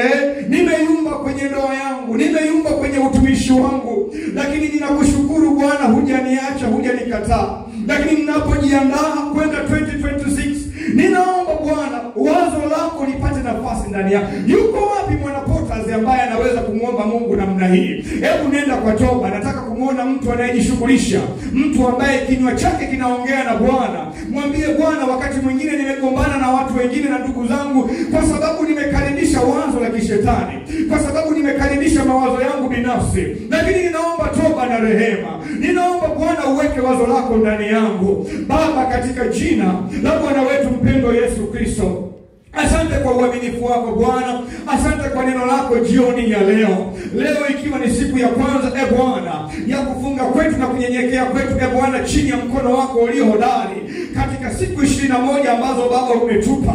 nimeyumba kwenye ndoa yangu, nimeyumba kwenye utumishi wangu. Lakini ninakushukuru Bwana, hujaniacha, hujanikataa. Lakini ninapojiandaa kwenda 2026, ninaomba Bwana wazo lako lipate nafasi ndani yangu. Yuko wapi mwanapota yoyote ambaye anaweza kumuomba Mungu namna hii. Hebu nenda kwa toba. Nataka kumuona mtu anayejishughulisha, mtu ambaye kinywa chake kinaongea na Bwana. Mwambie Bwana, wakati mwingine nimegombana na watu wengine na ndugu zangu kwa sababu nimekaribisha wazo la kishetani, kwa sababu nimekaribisha mawazo yangu binafsi, lakini ninaomba toba na rehema. Ninaomba Bwana uweke wazo lako ndani yangu. Baba, katika jina la Bwana wetu mpendwa Yesu Kristo, asante kwa uaminifu wako Bwana. Asante kwa neno lako jioni ya leo. Leo ikiwa ni siku ya kwanza Bwana ya kufunga kwetu na kunyenyekea kwetu Bwana chini ya mkono wako ulio hodari katika siku 21 ambazo Baba umetupa.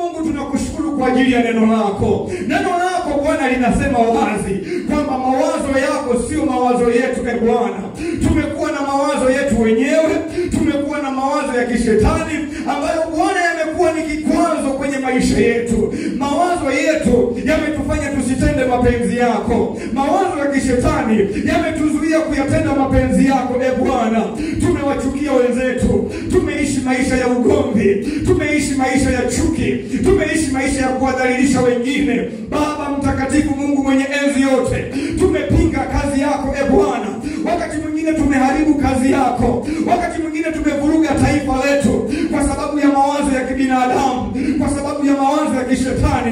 Mungu, tunakushukuru kwa ajili ya neno lako. Neno lako Bwana linasema wazi kwamba mawazo yako sio mawazo yetu Bwana. Tumekuwa na mawazo yetu wenyewe, tumekuwa na mawazo ya kishetani ambayo Bwana yamekuwa ni kikwazo kwenye maisha yetu. Mawazo yetu yametufanya tusitende mapenzi yako. Mawazo ya kishetani yametuzuia kuyatenda mapenzi yako Bwana. Tumewachukia wenzetu, tumeishi maisha ya ugomvi, tumeishi maisha ya chuki, tumeishi maisha ya kuwadhalilisha wengine. Baba mtakatifu, Mungu mwenye enzi yote, tumepinga kazi yako Bwana. Wakati mwingine tumeharibu kazi yako, wakati mwingine tumevuruga taifa letu kwa sababu ya mawazo ya kibinadamu, kwa sababu ya mawazo ya kishetani.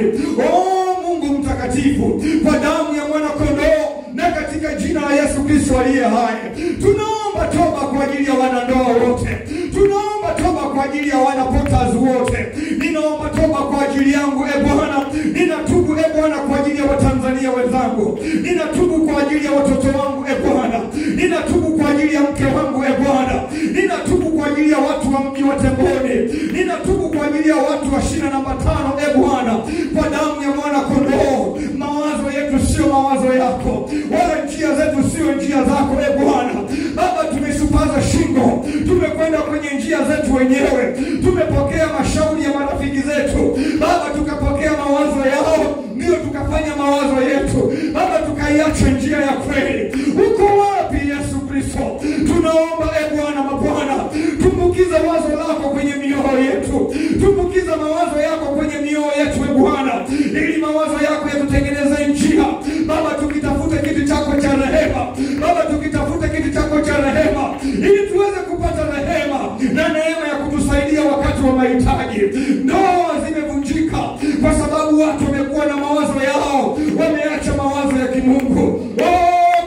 Mungu mtakatifu, kwa damu ya mwana kondoo na katika jina la Yesu Kristo aliye hai, tunaomba toba kwa ajili ya wanandoa wote. Tunaomba toba kwa ajili ya wanapotas wote. Ninaomba toba kwa ajili yangu Bwana. Ninatubu Bwana kwa ajili ya Watanzania wenzangu. Ninatubu kwa ajili ya watoto wangu Bwana. Ninatubu kwa ajili ya mke wangu Bwana. Ninatubu kwa ajili ya watu wa mji wa Temboni. Ninatubu kwa ajili ya watu wa shina namba 5 Bwana. Kwa damu ya mwana kondoo, mawazo yetu sio mawazo yako, wala njia zetu sio njia zako Bwana. Baba, tumeshupaza shingo, tumekwenda kwenye njia zetu wenyewe, tumepokea mashauri ya marafiki zetu Baba, tukapokea mawazo yao, ndio tukafanya mawazo yetu Baba, tukaiacha njia ya kweli. Uko wapi Yesu Kristo? Tunaomba Bwana mabwana, tumbukiza wazo lako kwenye mioyo yetu, tumbukiza mawazo yako kwenye mioyo yetu Bwana, ili mawazo yako yatutengeneze njia Baba, tukitafute kiti chako cha rehema Baba, tukitafute kiti chako cha rehema ili tuweze kupata rehema na neema ya kutusaidia wakati wa mahitaji. Ndoa zimevunjika kwa sababu watu wamekuwa na mawazo yao, wameacha mawazo ya kimungu.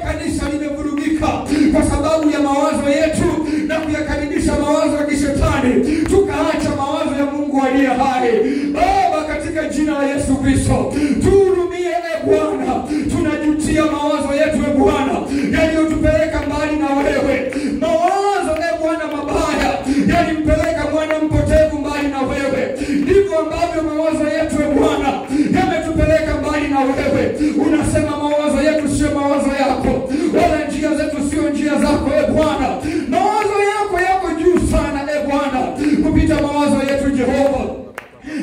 Kanisa limevurugika kwa sababu ya mawazo yetu na kuyakaribisha mawazo ya kishetani, tukaacha mawazo ya Mungu aliye hai. Baba, katika jina la Yesu Kristo, tuhurumie Bwana. Tunajutia mawazo yetu Bwana yaliyotupeleka mbali na wewe. Mawazo Bwana mabaya yalimpeleka mwana mpotevu mbali na wewe. Ndivyo ambavyo mawazo yetu Bwana yametupeleka mbali na wewe. Unasema mawazo yetu sio mawazo yako, wala njia zetu sio njia zako Bwana. Mawazo yako yako juu sana Bwana kupita mawazo yetu Jehova,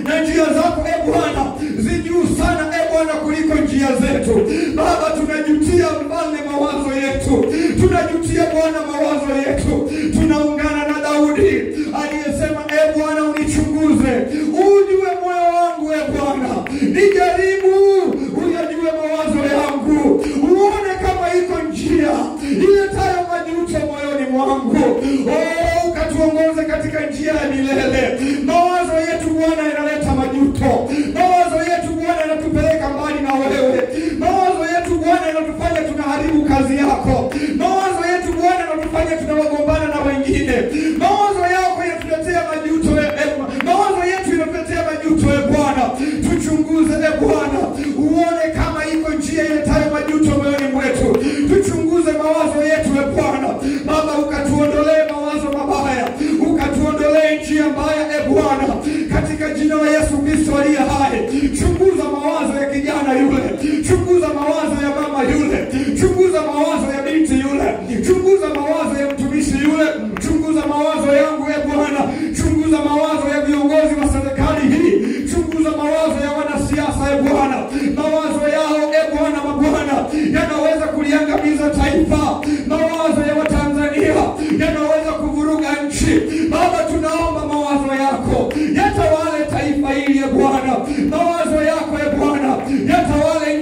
na njia zako Bwana zijuu sana Bwana kuliko njia zetu. Baba, tunajutia Mfalme mawazo yetu, tunajutia Bwana mawazo yetu. Tunaungana na Daudi aliyesema Bwana, unichunguze ujue moyo wangu Bwana, nijaribu uyajue mawazo yangu, uone kama iko njia iletayo majuto moyoni mwangu. Ukatuongoze katika njia ya milele. Mawazo yetu Bwana yanaleta majuto, mawazo yetu Bwana yanatupeleka mbali na wewe, mawazo yetu Bwana yanatufanya tunaharibu kazi yako, mawazo yetu Bwana yanatufanya tunawagombana na wengine. Mawazo yako yanatuletea majuto mawazo yetu yanatuletea majuto Bwana. Tuchunguze Bwana, uone kama iko njia iletayo majuto moyoni mwetu. Tuchunguze mawazo yetu Bwana. Baba, ukatuondolee mawazo mabaya, ukatuondolee njia mbaya Bwana, katika jina la Yesu Kristo aliye hai. Chunguza mawazo ya kijana yule, chunguza mawazo ya mama yule, chunguza mawazo ya binti yule, chunguza mawazo ya mtumishi yule, chunguza mawazo yangu Bwana, chunguza mawazo ya viongozi wa serikali hii, chunguza mawazo ya wanasiasa Bwana. Mawazo yao Bwana mabwana yanaweza kuliangamiza taifa, mawazo ya Watanzania yanaweza kuvuruga nchi. Baba, tunaomba mawazo yako yatawale taifa hili Bwana, mawazo yako Bwana yatawale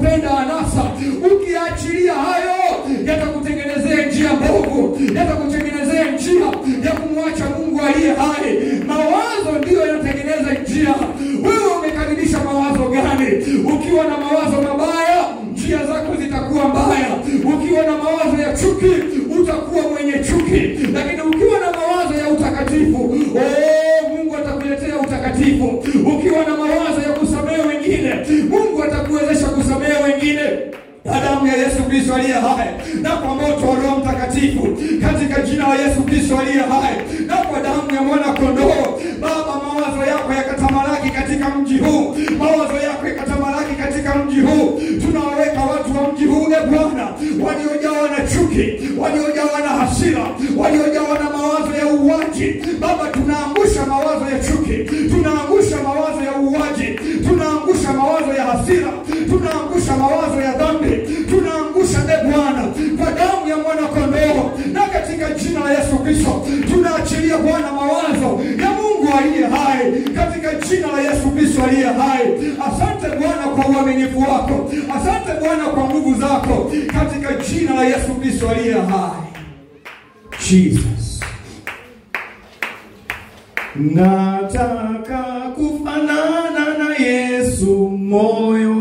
kupenda anasa. Ukiachilia hayo, yatakutengenezea njia mbovu, yatakutengenezea njia ya kumwacha Mungu aliye hai. Mawazo ndiyo yanatengeneza njia. Wewe umekaribisha mawazo gani? Ukiwa na mawazo mabaya, njia zako zitakuwa mbaya. Ukiwa na mawazo ya chuki, utakuwa mwenye chuki. Lakini ukiwa na mawazo ya utakatifu, Mungu atakuletea utakatifu. Ukiwa na mawazo ya kusamehe wengine, Mungu atakuwezesha kusamehe wengine. Kwa damu ya Yesu Kristo aliye hai, na kwa moto wa Roho Mtakatifu, katika jina la Yesu Kristo aliye hai, na kwa damu ya mwana kondoo. Baba, mawazo yako yakatamalaki katika mji huu. Mawazo yako yakatamalaki katika mji huu. Tunawaweka watu wa mji huu, Bwana, waliojawa na chuki, waliojawa na hasira, waliojawa na mawazo ya uuaji. Baba, tunaangusha mawazo ya chuki, tunaangusha mawazo ya uuaji, tunaangusha mawazo ya hasira, tunaangusha mawazo ya dhambi, tunaangusha Bwana kwa damu ya mwana kondoo. Na katika jina la Yesu Kristo tunaachilia Bwana mawazo ya Mungu aliye hai, katika jina la Yesu Kristo aliye hai. Asante Bwana kwa uaminifu wako, asante Bwana kwa nguvu zako, katika jina la Yesu Kristo aliye hai. Jesus. Nataka kufanana na Yesu, moyo